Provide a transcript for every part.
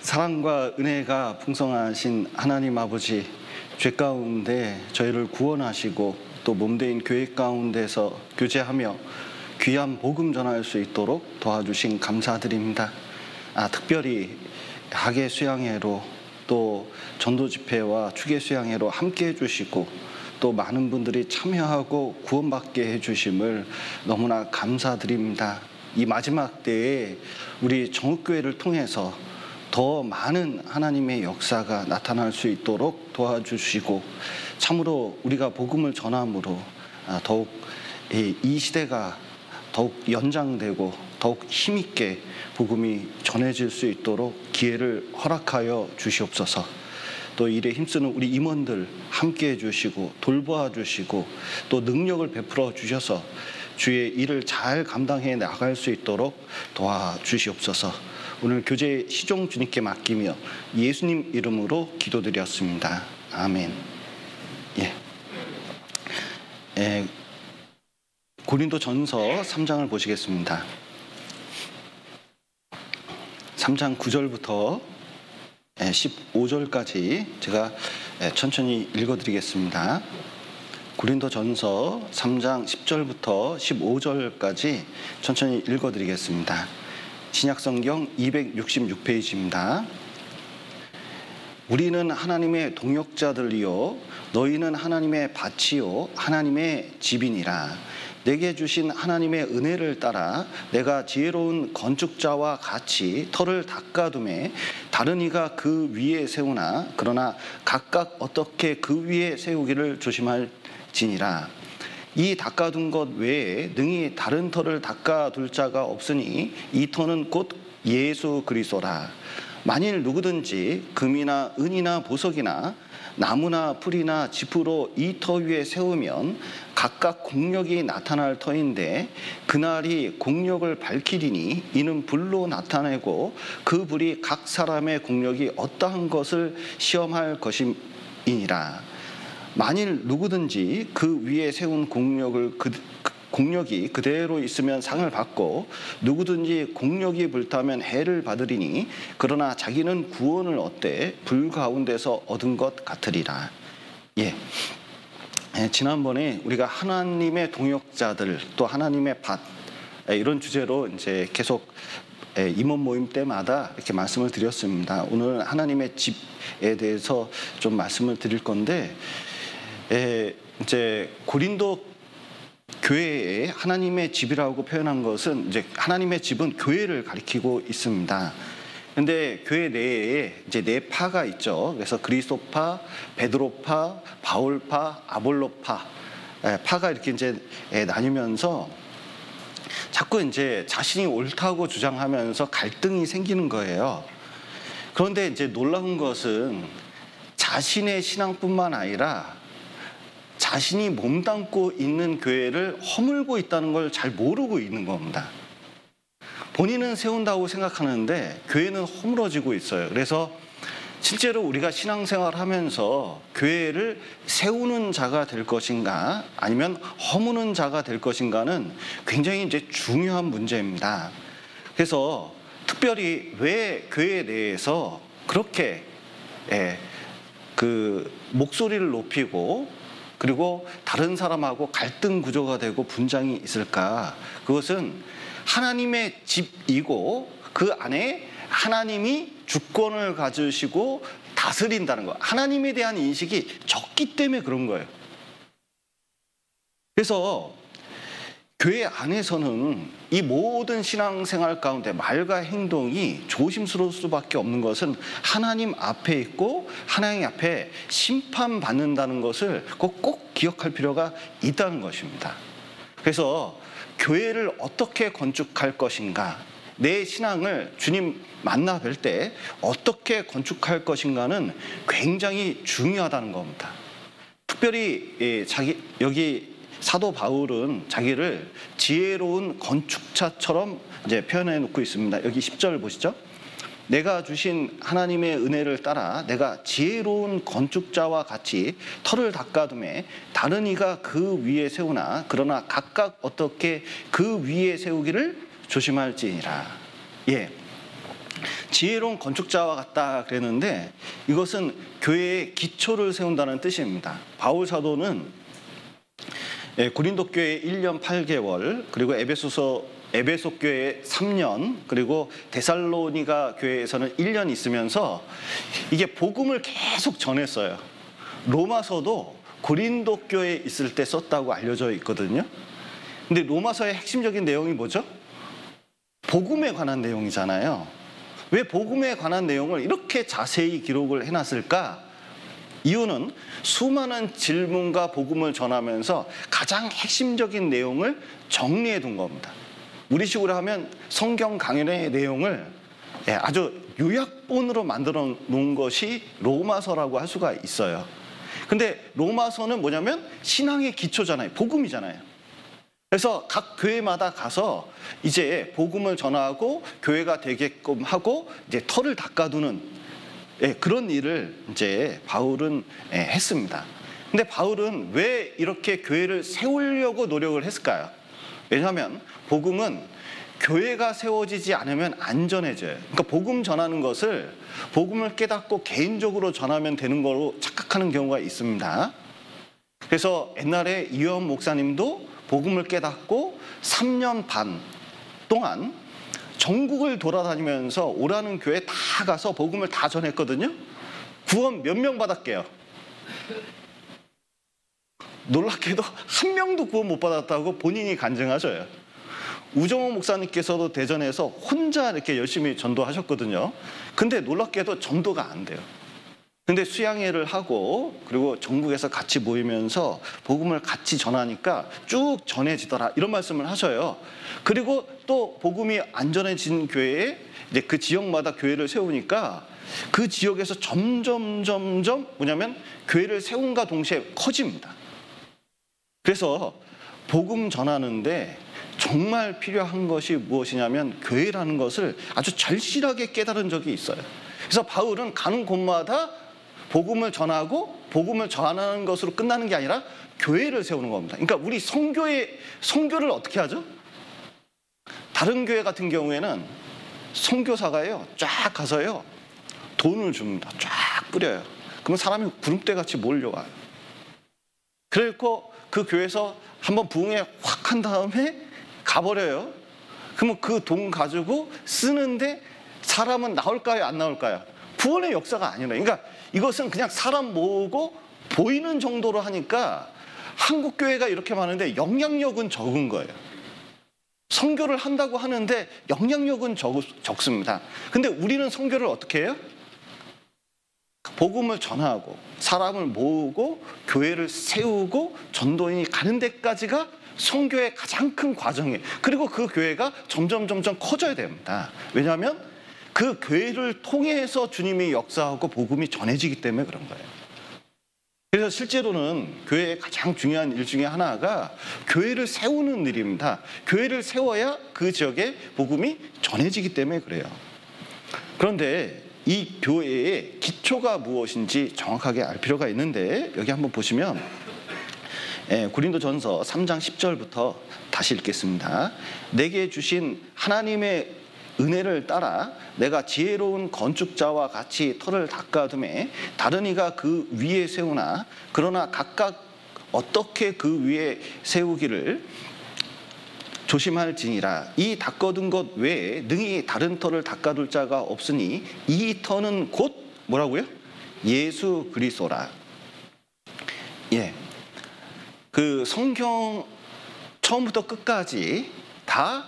사랑과 은혜가 풍성하신 하나님 아버지, 죄 가운데 저희를 구원하시고 또 몸된 교회 가운데서 교제하며 귀한 복음 전할 수 있도록 도와주신 감사드립니다. 특별히 학예 수양회로 또 전도 집회와 추계 수양회로 함께 해주시고 또 많은 분들이 참여하고 구원받게 해주심을 너무나 감사드립니다. 이 마지막 때에 우리 정읍교회를 통해서 더 많은 하나님의 역사가 나타날 수 있도록 도와주시고 참으로 우리가 복음을 전함으로 더욱 이 시대가 더욱 연장되고 더욱 힘있게 복음이 전해질 수 있도록 기회를 허락하여 주시옵소서. 또 일에 힘쓰는 우리 임원들 함께 해주시고 돌보아 주시고 또 능력을 베풀어 주셔서 주의 일을 잘 감당해 나갈 수 있도록 도와주시옵소서. 오늘 교제 시종 주님께 맡기며 예수님 이름으로 기도드렸습니다. 아멘. 고린도전서 3장을 보시겠습니다. 3장 9절부터 15절까지 제가 천천히 읽어드리겠습니다. 고린도전서 3장 10절부터 15절까지 천천히 읽어드리겠습니다. 신약성경 266페이지입니다. 우리는 하나님의 동역자들이요 너희는 하나님의 밭이요 하나님의 집이니라. 내게 주신 하나님의 은혜를 따라 내가 지혜로운 건축자와 같이 터를 닦아둠에 다른 이가 그 위에 세우나 그러나 각각 어떻게 그 위에 세우기를 조심할지니라. 이 닦아둔 것 외에 능히 다른 터를 닦아둘 자가 없으니 이 터는 곧 예수 그리스도라. 만일 누구든지 금이나 은이나 보석이나 나무나 풀이나 짚으로 이 터 위에 세우면 각각 공력이 나타날 터인데 그날이 공력을 밝히리니 이는 불로 나타내고 그 불이 각 사람의 공력이 어떠한 것을 시험할 것임이니라. 만일 누구든지 그 위에 세운 공력이 그대로 있으면 상을 받고 누구든지 공력이 불타면 해를 받으리니 그러나 자기는 구원을 얻되 불 가운데서 얻은 것 같으리라. 지난번에 우리가 하나님의 동역자들 또 하나님의 밭 이런 주제로 이제 계속 임원 모임 때마다 이렇게 말씀을 드렸습니다. 오늘 하나님의 집에 대해서 좀 말씀을 드릴 건데 이제 고린도 교회에 하나님의 집이라고 표현한 것은 이제 하나님의 집은 교회를 가리키고 있습니다. 근데 교회 내에 이제 네 파가 있죠. 그래서 그리스도파, 베드로파, 바울파, 아볼로파 파가 이렇게 이제 나뉘면서 자꾸 이제 자신이 옳다고 주장하면서 갈등이 생기는 거예요. 그런데 이제 놀라운 것은 자신의 신앙뿐만 아니라 자신이 몸담고 있는 교회를 허물고 있다는 걸 잘 모르고 있는 겁니다. 본인은 세운다고 생각하는데 교회는 허물어지고 있어요. 그래서 실제로 우리가 신앙생활을 하면서 교회를 세우는 자가 될 것인가 아니면 허무는 자가 될 것인가는 굉장히 이제 중요한 문제입니다. 그래서 특별히 왜 교회 내에서 그렇게 그 목소리를 높이고 그리고 다른 사람하고 갈등 구조가 되고 분쟁이 있을까? 그것은 하나님의 집이고 그 안에 하나님이 주권을 가지시고 다스린다는 거. 하나님에 대한 인식이 적기 때문에 그런 거예요. 그래서 교회 안에서는 이 모든 신앙생활 가운데 말과 행동이 조심스러울 수밖에 없는 것은 하나님 앞에 있고 하나님 앞에 심판받는다는 것을 꼭 기억할 필요가 있다는 것입니다. 그래서 교회를 어떻게 건축할 것인가, 내 신앙을 주님 만나 뵐 때 어떻게 건축할 것인가는 굉장히 중요하다는 겁니다. 특별히 여기 사도 바울은 자기를 지혜로운 건축자처럼 이제 표현해 놓고 있습니다. 여기 10절 보시죠. 내가 주신 하나님의 은혜를 따라 내가 지혜로운 건축자와 같이 터를 닦아둠에 다른 이가 그 위에 세우나 그러나 각각 어떻게 그 위에 세우기를 조심할지니라. 지혜로운 건축자와 같다 그랬는데 이것은 교회의 기초를 세운다는 뜻입니다. 바울 사도는 고린도 교회 1년 8개월, 그리고 에베소 교회 3년, 그리고 데살로니가 교회에서는 1년 있으면서 이게 복음을 계속 전했어요. 로마서도 고린도 교회에 있을 때 썼다고 알려져 있거든요. 근데 로마서의 핵심적인 내용이 뭐죠? 복음에 관한 내용이잖아요. 왜 복음에 관한 내용을 이렇게 자세히 기록을 해놨을까? 이유는 수많은 질문과 복음을 전하면서 가장 핵심적인 내용을 정리해 둔 겁니다. 우리식으로 하면 성경 강연의 내용을 아주 요약본으로 만들어 놓은 것이 로마서라고 할 수가 있어요. 근데 로마서는 뭐냐면 신앙의 기초잖아요. 복음이잖아요. 그래서 각 교회마다 가서 이제 복음을 전하고 교회가 되게끔 하고 이제 터를 닦아두는 그런 일을 이제 바울은 했습니다. 근데 바울은 왜 이렇게 교회를 세우려고 노력을 했을까요? 왜냐하면 복음은 교회가 세워지지 않으면 안 전해져요. 그러니까 복음 전하는 것을 복음을 깨닫고 개인적으로 전하면 되는 걸로 착각하는 경우가 있습니다. 그래서 옛날에 이현 목사님도 복음을 깨닫고 3년 반 동안 전국을 돌아다니면서 오라는 교회 다 가서 복음을 다 전했거든요. 구원 몇 명 받았게요? 놀랍게도 한 명도 구원 못 받았다고 본인이 간증하셔요. 우정호 목사님께서도 대전에서 혼자 이렇게 열심히 전도하셨거든요. 근데 놀랍게도 전도가 안 돼요. 근데 수양회를 하고 그리고 전국에서 같이 모이면서 복음을 같이 전하니까 쭉 전해지더라, 이런 말씀을 하셔요. 그리고 또 복음이 안 전해진 교회에 이제 그 지역마다 교회를 세우니까 그 지역에서 점점 뭐냐면 교회를 세운과 동시에 커집니다. 그래서 복음 전하는데 정말 필요한 것이 무엇이냐면 교회라는 것을 아주 절실하게 깨달은 적이 있어요. 그래서 바울은 가는 곳마다 복음을 전하고 복음을 전하는 것으로 끝나는 게 아니라 교회를 세우는 겁니다. 그러니까 우리 선교를 어떻게 하죠? 다른 교회 같은 경우에는 선교사가요 쫙 가서요 돈을 줍니다. 쫙 뿌려요. 그러면 사람이 구름대 같이 몰려와요. 그래서 그 교회에서 한번 부흥에 확 한 다음에 가버려요. 그러면 그 돈 가지고 쓰는데 사람은 나올까요, 안 나올까요? 구원의 역사가 아니에요. 그러니까 이것은 그냥 사람 모으고 보이는 정도로 하니까 한국 교회가 이렇게 많은데 영향력은 적은 거예요. 선교를 한다고 하는데 영향력은 적습니다. 근데 우리는 선교를 어떻게 해요? 복음을 전하고 사람을 모으고 교회를 세우고 전도인이 가는 데까지가 선교의 가장 큰 과정이에요. 그리고 그 교회가 점점 커져야 됩니다. 왜냐하면 그 교회를 통해서 주님이 역사하고 복음이 전해지기 때문에 그런 거예요. 그래서 실제로는 교회의 가장 중요한 일 중에 하나가 교회를 세우는 일입니다. 교회를 세워야 그 지역에 복음이 전해지기 때문에 그래요. 그런데 이 교회의 기초가 무엇인지 정확하게 알 필요가 있는데 여기 한번 보시면 고린도전서 3장 10절부터 다시 읽겠습니다. 내게 주신 하나님의 은혜를 따라 내가 지혜로운 건축자와 같이 터를 닦아둠에 다른 이가 그 위에 세우나 그러나 각각 어떻게 그 위에 세우기를 조심할지니라. 이 닦아둔 것 외에 능히 다른 터를 닦아둘 자가 없으니 이 터는 곧 뭐라고요? 예수 그리스도라. 그 성경 처음부터 끝까지 다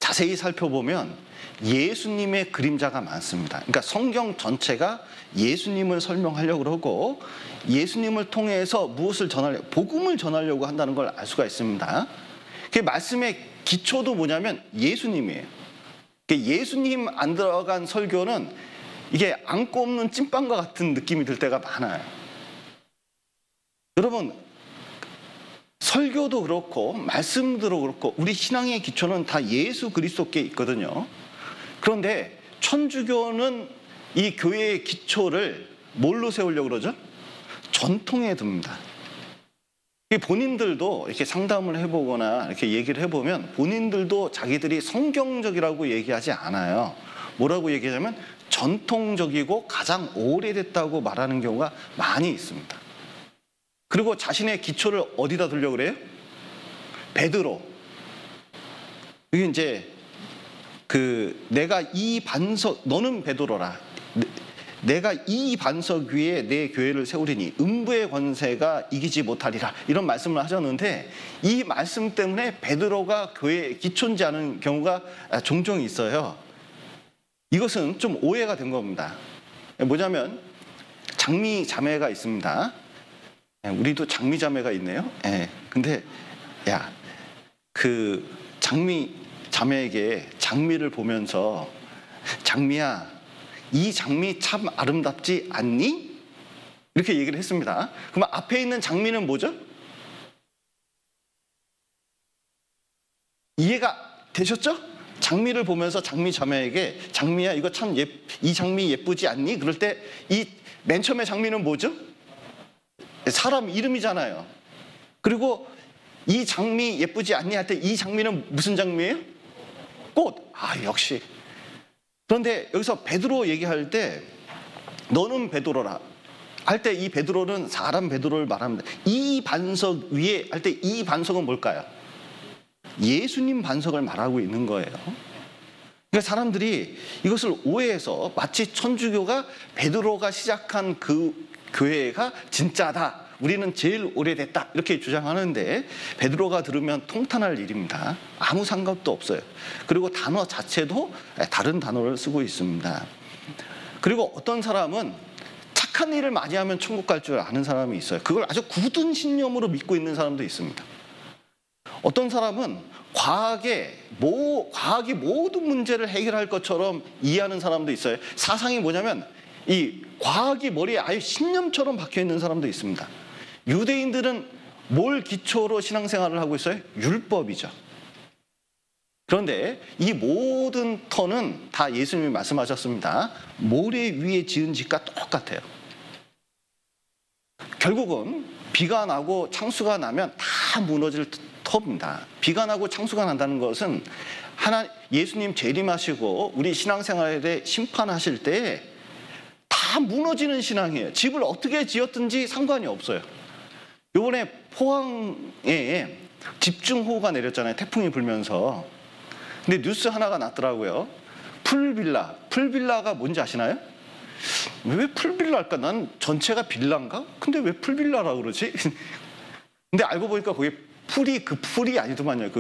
자세히 살펴보면 예수님의 그림자가 많습니다. 그러니까 성경 전체가 예수님을 설명하려고 그러고 예수님을 통해서 무엇을 전하려고, 복음을 전하려고 한다는 걸 알 수가 있습니다. 그 말씀의 기초도 뭐냐면 예수님이에요. 예수님 안 들어간 설교는 이게 안고 없는 찐빵과 같은 느낌이 들 때가 많아요. 여러분, 설교도 그렇고 말씀도 그렇고 우리 신앙의 기초는 다 예수 그리스도께 있거든요. 그런데 천주교는 이 교회의 기초를 뭘로 세우려고 그러죠? 전통에 둡니다. 본인들도 이렇게 상담을 해보거나 이렇게 얘기를 해보면 본인들도 자기들이 성경적이라고 얘기하지 않아요. 뭐라고 얘기하냐면 전통적이고 가장 오래됐다고 말하는 경우가 많이 있습니다. 그리고 자신의 기초를 어디다 두려고 그래요? 베드로. 이게 이제 내가 이 반석, 너는 베드로라. 내가 이 반석 위에 내 교회를 세우리니 음부의 권세가 이기지 못하리라, 이런 말씀을 하셨는데, 이 말씀 때문에 베드로가 교회의 기초인지 아는 경우가 종종 있어요. 이것은 좀 오해가 된 겁니다. 뭐냐면 장미 자매가 있습니다. 우리도 장미 자매가 있네요. 근데 그 장미 자매에게 장미를 보면서 장미야, 이 장미 참 아름답지 않니? 이렇게 얘기를 했습니다. 그럼 앞에 있는 장미는 뭐죠? 이해가 되셨죠? 장미를 보면서 장미 자매에게 장미야, 이거 참 이 장미 예쁘지 않니? 그럴 때 이 맨 처음에 장미는 뭐죠? 사람 이름이잖아요. 그리고 이 장미 예쁘지 않니 할 때 이 장미는 무슨 장미예요? 꽃. 역시. 그런데 여기서 베드로 얘기할 때 너는 베드로라 할 때 이 베드로는 사람 베드로를 말합니다. 이 반석 위에 할 때 이 반석은 뭘까요? 예수님 반석을 말하고 있는 거예요. 그러니까 사람들이 이것을 오해해서 마치 천주교가 베드로가 시작한 그 교회가 진짜다, 우리는 제일 오래됐다, 이렇게 주장하는데 베드로가 들으면 통탄할 일입니다. 아무 상관도 없어요. 그리고 단어 자체도 다른 단어를 쓰고 있습니다. 그리고 어떤 사람은 착한 일을 많이 하면 천국 갈 줄 아는 사람이 있어요. 그걸 아주 굳은 신념으로 믿고 있는 사람도 있습니다. 어떤 사람은 과학이 모든 문제를 해결할 것처럼 이해하는 사람도 있어요. 사상이 뭐냐면 이 과학이 머리에 아예 신념처럼 박혀 있는 사람도 있습니다. 유대인들은 뭘 기초로 신앙생활을 하고 있어요? 율법이죠. 그런데 이 모든 터는 다 예수님이 말씀하셨습니다. 모래 위에 지은 집과 똑같아요. 결국은 비가 나고 창수가 나면 다 무너질 터입니다. 비가 나고 창수가 난다는 것은 예수님 재림하시고 우리 신앙생활에 대해 심판하실 때 다 무너지는 신앙이에요. 집을 어떻게 지었든지 상관이 없어요. 이번에 포항에 집중호우가 내렸잖아요. 태풍이 불면서. 근데 뉴스 하나가 났더라고요. 풀빌라가 뭔지 아시나요? 왜 풀빌라일까? 난 전체가 빌라인가? 근데 왜 풀빌라라고 그러지? 근데 알고 보니까 거기 풀이 아니더만요.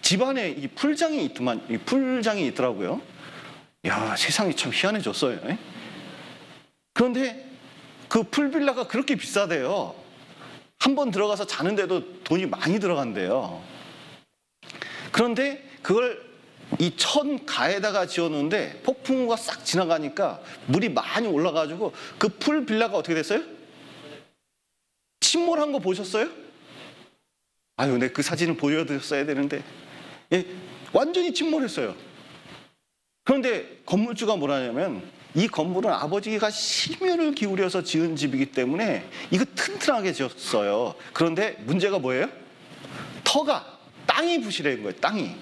집안에 이 풀장이 있더라고요. 야, 세상이 참 희한해졌어요. 그런데 그 풀빌라가 그렇게 비싸대요. 한 번 들어가서 자는데도 돈이 많이 들어간대요. 그런데 그걸 이 천가에다가 지었는데 폭풍우가 싹 지나가니까 물이 많이 올라가지고 그 풀빌라가 어떻게 됐어요? 침몰한 거 보셨어요? 내 그 사진을 보여드렸어야 되는데 완전히 침몰했어요. 그런데 건물주가 뭐라냐면 이 건물은 아버지가 심혈을 기울여서 지은 집이기 때문에 이거 튼튼하게 지었어요. 그런데 문제가 뭐예요? 땅이 부실한 거예요. 땅이.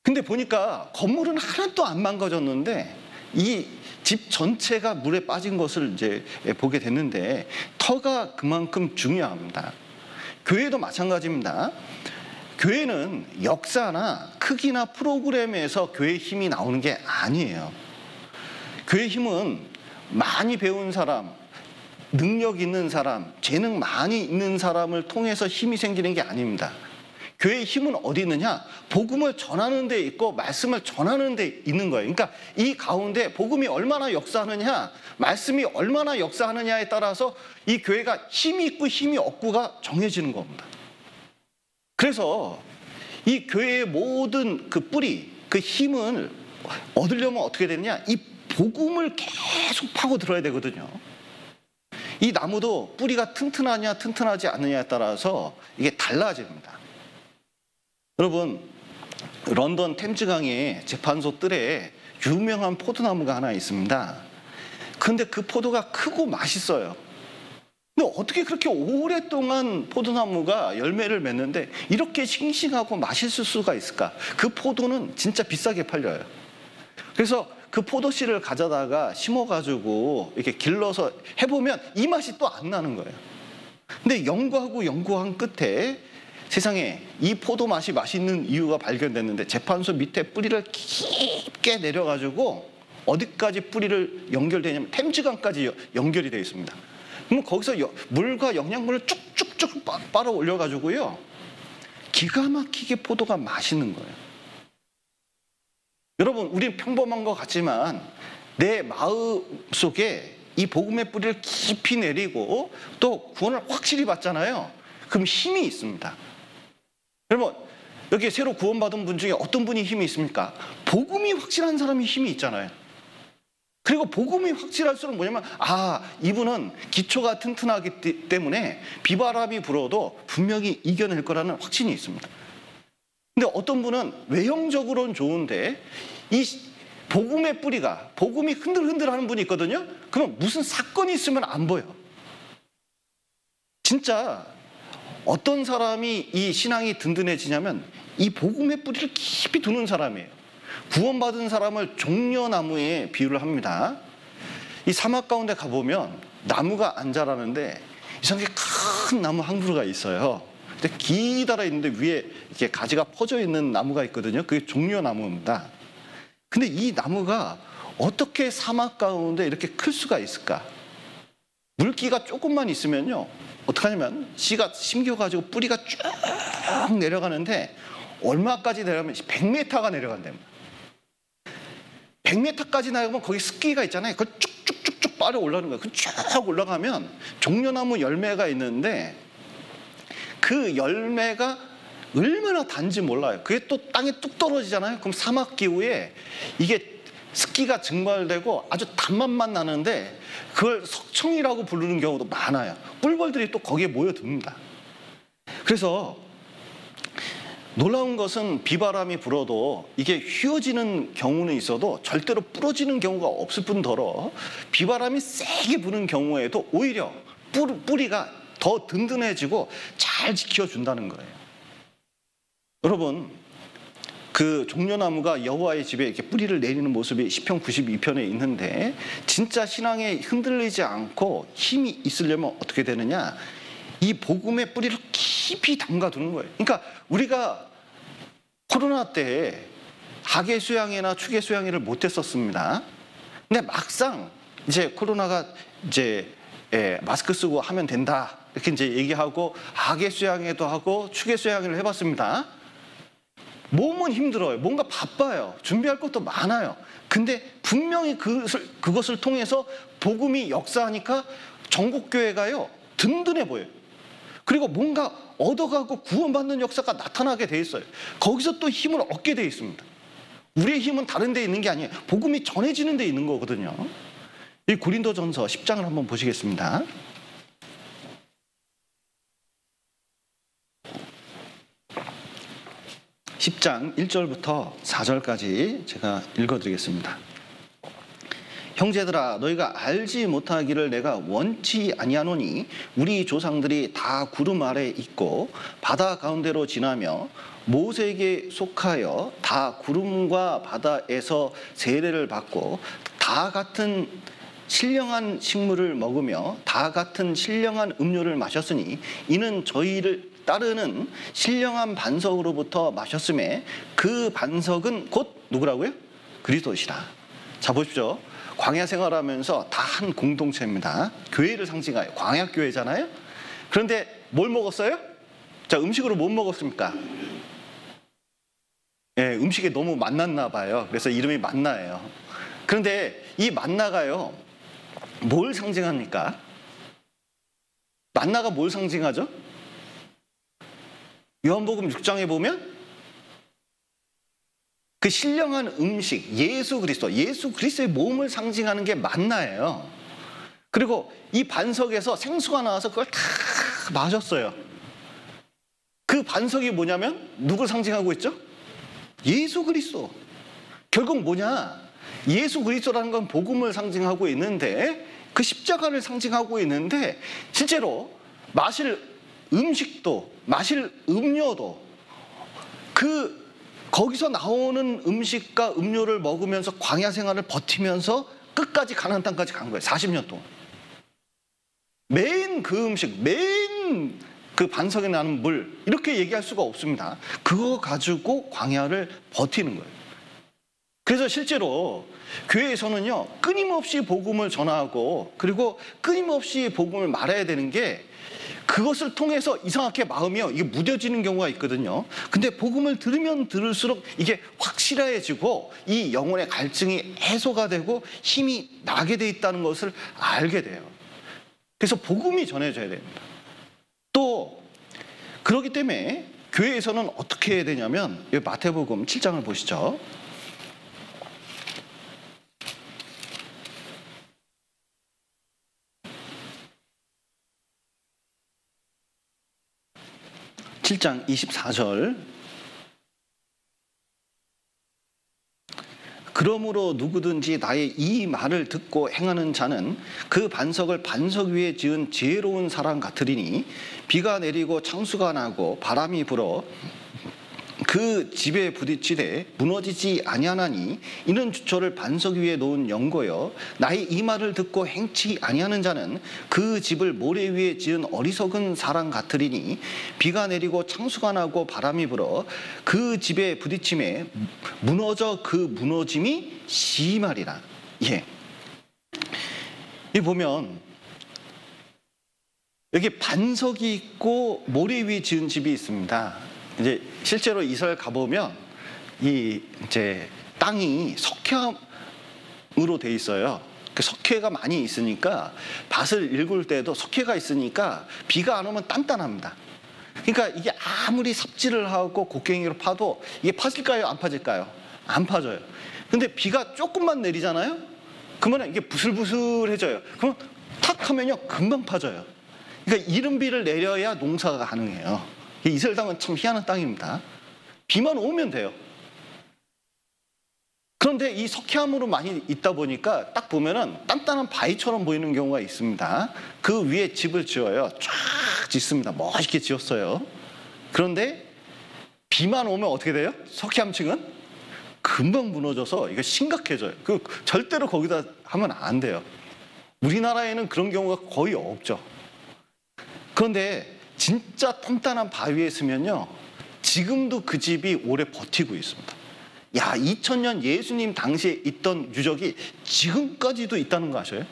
근데 보니까 건물은 하나도 안 망가졌는데 이 집 전체가 물에 빠진 것을 이제 보게 됐는데 터가 그만큼 중요합니다. 교회도 마찬가지입니다. 교회는 역사나 크기나 프로그램에서 교회의 힘이 나오는 게 아니에요. 교회의 힘은 많이 배운 사람, 능력 있는 사람, 재능 많이 있는 사람을 통해서 힘이 생기는 게 아닙니다. 교회의 힘은 어디 있느냐? 복음을 전하는 데 있고 말씀을 전하는 데 있는 거예요. 그러니까 이 가운데 복음이 얼마나 역사하느냐, 말씀이 얼마나 역사하느냐에 따라서 이 교회가 힘이 있고 힘이 없고가 정해지는 겁니다. 그래서 이 교회의 모든 그 뿌리, 그 힘을 얻으려면 어떻게 되느냐? 이 복음을 계속 파고 들어야 되거든요. 이 나무도 뿌리가 튼튼하냐 튼튼하지 않느냐에 따라서 이게 달라집니다. 여러분, 런던 템즈강의 재판소 뜰에 유명한 포도나무가 하나 있습니다. 근데 그 포도가 크고 맛있어요. 근데 어떻게 그렇게 오랫동안 포도나무가 열매를 맺는데 이렇게 싱싱하고 맛있을 수가 있을까? 그 포도는 진짜 비싸게 팔려요. 그래서 그 포도씨를 가져다가 심어가지고 이렇게 길러서 해보면 이 맛이 또 안 나는 거예요. 근데 연구한 끝에 세상에 이 포도 맛이 맛있는 이유가 발견됐는데 재판소 밑에 뿌리를 깊게 내려가지고 어디까지 뿌리를 연결되냐면 템즈강까지 연결이 되어 있습니다. 그럼 거기서 물과 영양분을 쭉쭉쭉 빨아 올려가지고요, 기가 막히게 포도가 맛있는 거예요. 여러분, 우린 평범한 것 같지만 내 마음 속에 이 복음의 뿌리를 깊이 내리고 또 구원을 확실히 받잖아요. 그럼 힘이 있습니다. 여러분, 여기 새로 구원받은 분 중에 어떤 분이 힘이 있습니까? 복음이 확실한 사람이 힘이 있잖아요. 그리고 복음이 확실할수록 뭐냐면, 이분은 기초가 튼튼하기 때문에 비바람이 불어도 분명히 이겨낼 거라는 확신이 있습니다. 근데 어떤 분은 외형적으로는 좋은데 이 복음의 뿌리가, 복음이 흔들흔들하는 분이 있거든요. 그럼 무슨 사건이 있으면 안 보여. 진짜 어떤 사람이 이 신앙이 든든해지냐면 이 복음의 뿌리를 깊이 두는 사람이에요. 구원받은 사람을 종려나무에 비유를 합니다. 이 사막 가운데 가보면 나무가 안 자라는데 이상하게 큰 나무 한 그루가 있어요. 근데 기다라 있는데 위에 이렇게 가지가 퍼져 있는 나무가 있거든요. 그게 종려나무입니다. 근데 이 나무가 어떻게 사막 가운데 이렇게 클 수가 있을까? 물기가 조금만 있으면요, 어떡하냐면 씨가 심겨가지고 뿌리가 쭉 내려가는데 얼마까지 내려가면 100m가 내려간답니다. 100m까지 나가면 거기 습기가 있잖아요. 그걸 쭉쭉쭉쭉 빨아 올라가는 거예요. 쭉 올라가면 종려나무 열매가 있는데 그 열매가 얼마나 단지 몰라요. 그게 또 땅에 뚝 떨어지잖아요. 그럼 사막 기후에 이게 습기가 증발되고 아주 단맛만 나는데 그걸 석청이라고 부르는 경우도 많아요. 꿀벌들이 또 거기에 모여듭니다. 그래서 놀라운 것은 비바람이 불어도 이게 휘어지는 경우는 있어도 절대로 부러지는 경우가 없을 뿐더러 비바람이 세게 부는 경우에도 오히려 뿌리가 더 든든해지고 잘 지켜준다는 거예요. 여러분, 그 종려나무가 여호와의 집에 이렇게 뿌리를 내리는 모습이 시편 92편에 있는데 진짜 신앙에 흔들리지 않고 힘이 있으려면 어떻게 되느냐? 이 복음의 뿌리를 깊이 담가두는 거예요. 그러니까 우리가 코로나 때 학예 수양회나 축예 수양회를 못했었습니다. 근데 막상 이제 코로나가 이제 마스크 쓰고 하면 된다 이렇게 이제 얘기하고 학예 수양회도 하고 축예 수양회를 해봤습니다. 몸은 힘들어요. 뭔가 바빠요. 준비할 것도 많아요. 근데 분명히 그것을 통해서 복음이 역사하니까 전국교회가요 든든해 보여요. 그리고 뭔가 얻어가고 구원받는 역사가 나타나게 돼 있어요. 거기서 또 힘을 얻게 돼 있습니다. 우리의 힘은 다른 데 있는 게 아니에요. 복음이 전해지는 데 있는 거거든요. 이 고린도전서 10장을 한번 보시겠습니다. 10장 1절부터 4절까지 제가 읽어드리겠습니다. 형제들아, 너희가 알지 못하기를 내가 원치 아니하노니 우리 조상들이 다 구름 아래 있고 바다 가운데로 지나며 모세에게 속하여 다 구름과 바다에서 세례를 받고 다 같은 신령한 식물을 먹으며 다 같은 신령한 음료를 마셨으니 이는 저희를 따르는 신령한 반석으로부터 마셨음에 그 반석은 곧 누구라고요? 그리스도시라. 자, 보십시오. 광야 생활하면서 다 한 공동체입니다. 교회를 상징하여 광야 교회잖아요. 그런데 뭘 먹었어요? 자, 음식으로 뭘 먹었습니까? 음식에 너무 만났나 봐요. 그래서 이름이 만나예요. 그런데 이 만나가요 뭘 상징합니까? 만나가 뭘 상징하죠? 요한복음 6장에 보면 그 신령한 음식, 예수 그리스도의 몸을 상징하는 게 만나예요. 그리고 이 반석에서 생수가 나와서 그걸 다 마셨어요. 그 반석이 뭐냐면 누굴 상징하고 있죠? 예수 그리스도. 결국 뭐냐? 예수 그리스도라는 건 복음을 상징하고 있는데 그 십자가를 상징하고 있는데 실제로 마실 음식도 마실 음료도 거기서 나오는 음식과 음료를 먹으면서 광야 생활을 버티면서 끝까지 가나안 땅까지 간 거예요. 40년 동안. 매인 그 음식, 매인 그 반석에 나는 물 이렇게 얘기할 수가 없습니다. 그거 가지고 광야를 버티는 거예요. 그래서 실제로 교회에서는요 끊임없이 복음을 전하고 그리고 끊임없이 복음을 말해야 되는 게 그것을 통해서 이상하게 마음이요 이게 무뎌지는 경우가 있거든요. 근데 복음을 들으면 들을수록 이게 확실해지고 이 영혼의 갈증이 해소가 되고 힘이 나게 돼 있다는 것을 알게 돼요. 그래서 복음이 전해져야 됩니다. 또 그렇기 때문에 교회에서는 어떻게 해야 되냐면 마태복음 7장을 보시죠. (7장) 24절. 그러므로 누구든지 나의 이 말을 듣고 행하는 자는 그 반석을 반석 위에 지은 지혜로운 사람 같으리니 비가 내리고 창수가 나고 바람이 불어 그 집에 부딪히되 무너지지 아니하나니 이는 주초를 반석 위에 놓은 연고여 나의 이 말을 듣고 행치 아니하는 자는 그 집을 모래 위에 지은 어리석은 사람 같으리니 비가 내리고 창수가 나고 바람이 불어 그 집에 부딪힘에 무너져 그 무너짐이 심하리라. 예. 이 보면 여기 반석이 있고 모래 위에 지은 집이 있습니다. 이제 실제로 이스라엘 가보면 이제 땅이 석회암으로 돼 있어요. 그 석회가 많이 있으니까 밭을 일굴 때도 석회가 있으니까 비가 안 오면 단단합니다. 그러니까 이게 아무리 삽질을 하고 곡괭이로 파도 이게 파질까요? 안 파질까요? 안 파져요. 근데 비가 조금만 내리잖아요? 그러면 이게 부슬부슬해져요. 그럼 탁 하면요 금방 파져요. 그러니까 이른 비를 내려야 농사가 가능해요. 이스라엘 땅은 참 희한한 땅입니다. 비만 오면 돼요. 그런데 이 석회암으로 많이 있다 보니까 딱 보면은 단단한 바위처럼 보이는 경우가 있습니다. 그 위에 집을 지어요. 쫙 짓습니다. 멋있게 지었어요. 그런데 비만 오면 어떻게 돼요? 석회암층은 금방 무너져서 이거 심각해져요. 절대로 거기다 하면 안 돼요. 우리나라에는 그런 경우가 거의 없죠. 그런데 진짜 단단한 바위에 있으면요 지금도 그 집이 오래 버티고 있습니다. 2000년 예수님 당시에 있던 유적이 지금까지도 있다는 거 아셔요?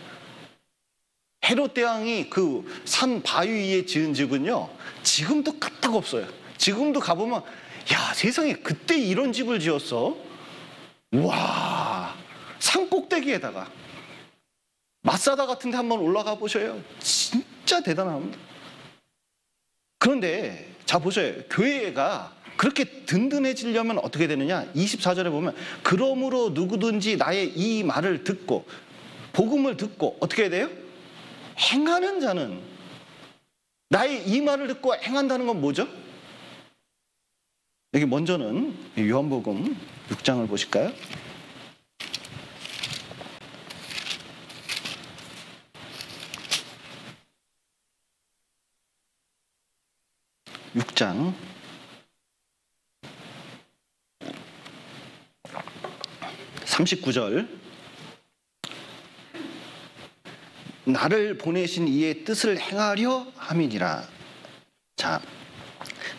헤롯 대왕이 그 산 바위 위에 지은 집은요 지금도 까딱 없어요. 지금도 가보면 세상에 그때 이런 집을 지었어? 와, 산 꼭대기에다가 마사다 같은 데 한번 올라가 보셔요. 진짜 대단합니다. 그런데 자 보세요. 교회가 그렇게 든든해지려면 어떻게 되느냐? 24절에 보면 그러므로 누구든지 나의 이 말을 듣고 복음을 듣고 어떻게 해야 돼요? 행하는 자는 나의 이 말을 듣고 행한다는 건 뭐죠? 여기 먼저는 요한복음 6장을 보실까요? 6장 39절. 나를 보내신 이의 뜻을 행하려 함이니라. 자,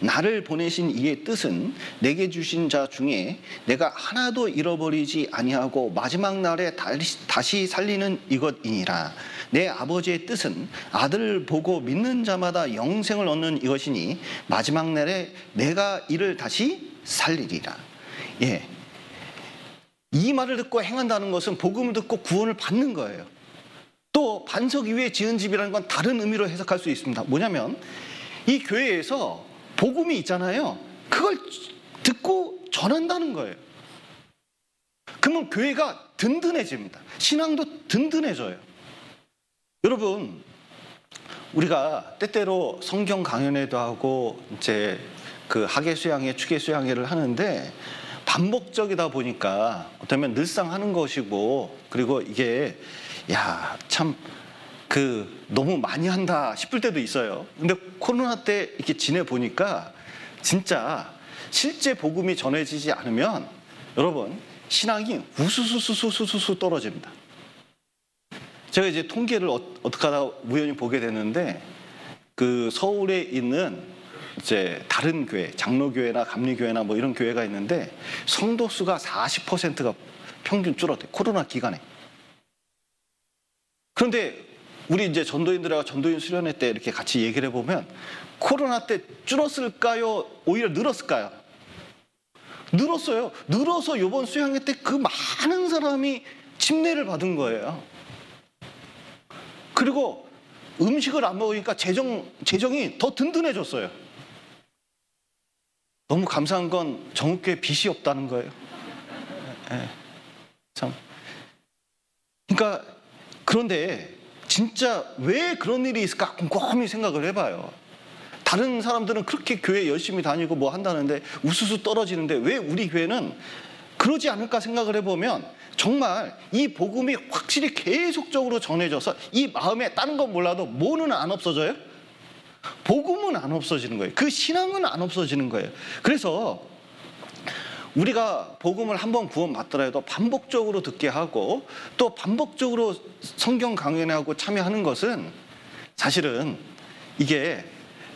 나를 보내신 이의 뜻은 내게 주신 자 중에 내가 하나도 잃어버리지 아니하고 마지막 날에 다시 살리는 이것이니라. 내 아버지의 뜻은 아들을 보고 믿는 자마다 영생을 얻는 이것이니 마지막 날에 내가 이를 다시 살리리라. 예, 이 말을 듣고 행한다는 것은 복음을 듣고 구원을 받는 거예요. 또 반석 위에 지은 집이라는 건 다른 의미로 해석할 수 있습니다. 뭐냐면 이 교회에서 복음이 있잖아요. 그걸 듣고 전한다는 거예요. 그러면 교회가 든든해집니다. 신앙도 든든해져요. 여러분, 우리가 때때로 성경 강연회도 하고 이제 그 학예 수양회, 축예 수양회를 하는데 반복적이다 보니까 어쩌면 늘상 하는 것이고, 그리고 이게 참 너무 많이 한다 싶을 때도 있어요. 근데 코로나 때 이렇게 지내보니까 진짜 실제 복음이 전해지지 않으면 여러분 신앙이 우수수수수수수 떨어집니다. 제가 이제 통계를 어떻게 하다가 우연히 보게 됐는데 서울에 있는 이제 다른 교회, 장로교회나 감리교회나 뭐 이런 교회가 있는데 성도 수가 40%가 평균 줄어들어요. 코로나 기간에. 그런데 우리 이제 전도인들하고 전도인 수련회 때 이렇게 같이 얘기를 해보면 코로나 때 줄었을까요? 오히려 늘었을까요? 늘었어요. 늘어서 이번 수양회 때 그 많은 사람이 침례를 받은 거예요. 그리고 음식을 안 먹으니까 재정이 더 든든해졌어요. 너무 감사한 건 정읍교회 빚이 없다는 거예요. 참. 그러니까 그런데 진짜 왜 그런 일이 있을까 곰곰이 생각을 해봐요. 다른 사람들은 그렇게 교회 열심히 다니고 뭐 한다는데 우수수 떨어지는데 왜 우리 교회는 그러지 않을까 생각을 해보면 정말 이 복음이 확실히 계속적으로 전해져서 이 마음에 다른 건 몰라도 뭐는 안 없어져요? 복음은 안 없어지는 거예요. 그 신앙은 안 없어지는 거예요. 그래서 우리가 복음을 한번 구원받더라도 반복적으로 듣게 하고 또 반복적으로 성경 강연하고 참여하는 것은 사실은 이게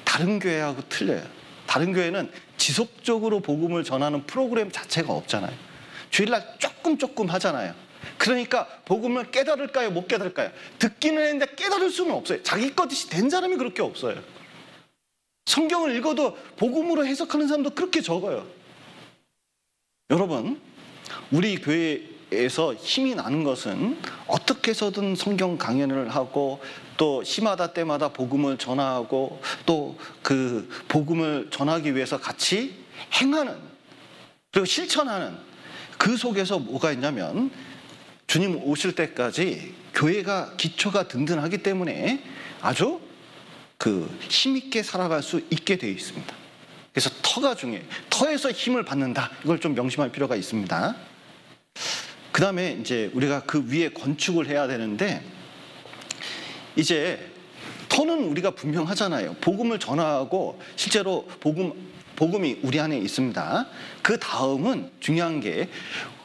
다른 교회하고 틀려요. 다른 교회는 지속적으로 복음을 전하는 프로그램 자체가 없잖아요. 주일날 조금 하잖아요. 그러니까 복음을 깨달을까요? 못 깨달을까요? 듣기는 했는데 깨달을 수는 없어요. 자기 것이 된 사람이 그렇게 없어요. 성경을 읽어도 복음으로 해석하는 사람도 그렇게 적어요. 여러분, 우리 교회에서 힘이 나는 것은 어떻게 해서든 성경 강연을 하고 또 시마다 때마다 복음을 전하고 또 그 복음을 전하기 위해서 같이 행하는 그리고 실천하는 그 속에서 뭐가 있냐면 주님 오실 때까지 교회가 기초가 든든하기 때문에 아주 힘있게 살아갈 수 있게 되어 있습니다. 그래서 터가 중요해요. 터에서 힘을 받는다. 이걸 좀 명심할 필요가 있습니다. 그 다음에 이제 우리가 그 위에 건축을 해야 되는데 이제 터는 우리가 분명하잖아요. 복음을 전하고 실제로 복음이 우리 안에 있습니다. 그 다음은 중요한 게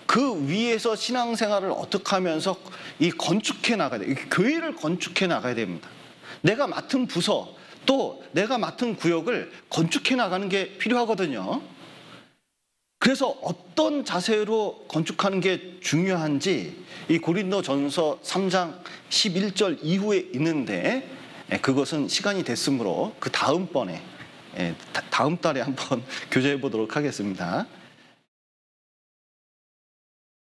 그 위에서 신앙생활을 어떻게 하면서 이 건축해 나가야 돼요. 교회를 건축해 나가야 됩니다. 내가 맡은 부서 또 내가 맡은 구역을 건축해 나가는 게 필요하거든요. 그래서 어떤 자세로 건축하는 게 중요한지 이 고린도전서 3장 11절 이후에 있는데 그것은 시간이 됐으므로 그 다음번에 다음 달에 한번 교제해 보도록 하겠습니다.